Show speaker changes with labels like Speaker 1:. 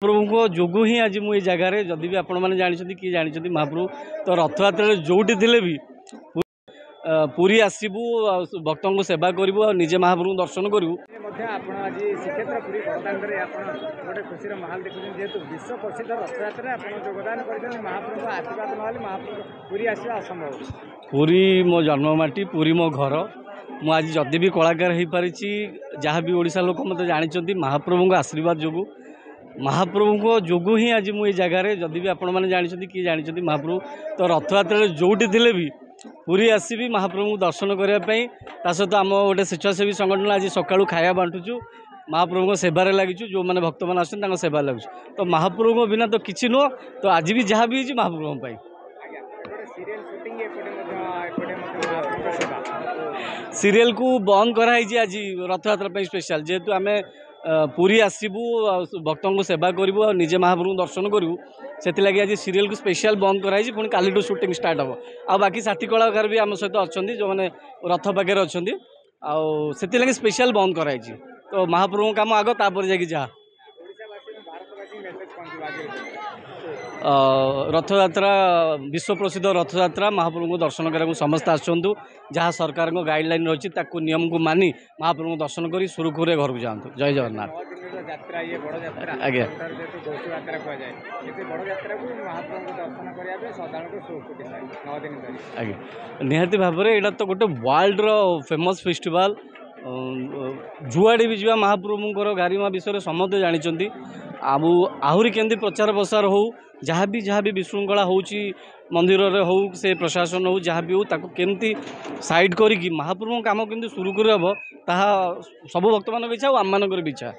Speaker 1: महाप्रभु जोगु ही आज मुझे जगार जदि भी आपण मैंने जानते किए जानते महाप्रभु तो रथयात्रा जोटी थे भी पुरी आसबू भक्तों को सेवा करूँ और निजे महाप्रभु दर्शन करूँ।
Speaker 2: आज श्रीक्षेत्र पुरी बड़दाण्डे गोटे खुशी माहौल देखुं जेहेतु विश्व प्रसिद्ध रथयात्रा योगदान कर महाप्रभु आशीर्वाद ना महाप्रभु पुरी आसवा असंभव।
Speaker 1: पुरी मो जन्ममाटी पुरी मो घर मु आज जदि भी कलाकार हो पारी जहाँ भी ओडिशा लोक मत जानते महाप्रभु आशीर्वाद जोगु महाप्रभु जोगु ही आज मुझे जगार जदि भी आपण मैंने जानते किए जानते महाप्रभु तो रथयात्रा जोटी थे भी पुरी आसबि महाप्रभु दर्शन करने सहित आम गोटे स्वेच्छासेवी संगठन आज सका खाया बांटुचु महाप्रभु सेवार लगिचु जो मैंने भक्त मैंने आसान सेवा लगुच तो महाप्रभु बिना तो किसी नुह तो आज भी जहाँ भी महाप्रभु सीरियल को बंद कराई आज रथयात्रा स्पेशल जेहेतु आम पुरी आसबू भक्तों को सेवा करूँ और निजे महाप्रभु दर्शन करूँ से आज सीरियल को स्पेशल बंद कराई पुणी काली शूटिंग स्टार्ट हम आ बाकी साथी कलाकार भी आम सहित अच्छा जो मैंने रथ पाखे अच्छा से स्पेशल बंद कराई तो महाप्रभु काम आग तापर जा रथयात्रा विश्व प्रसिद्ध रथयात्रा महाप्रभु को दर्शन करने समस्त आसचु जहाँ सरकार गाइडलाइन रही नियम को मानी महाप्रभु दर्शन कर सुरुखुरे घर को जातु। जय जगन्नाथ। आज्ञा निहाती भाव में यहाँ तो गोटे वर्ल्ड फेमस फेस्टिवल जुआड़े भी जा महाप्रभुंर गारिमा विषय समस्त जानते आहरी केमती प्रचार प्रसार हो जहाँ भी विशृंखला हो मंदिर हो से प्रशासन हो जहाँ भी हो केमती साइड करी महाप्रभु काम केमती सुरुखुरे हम ताहा सब भक्त मान इच्छा और आम मान भी इच्छा।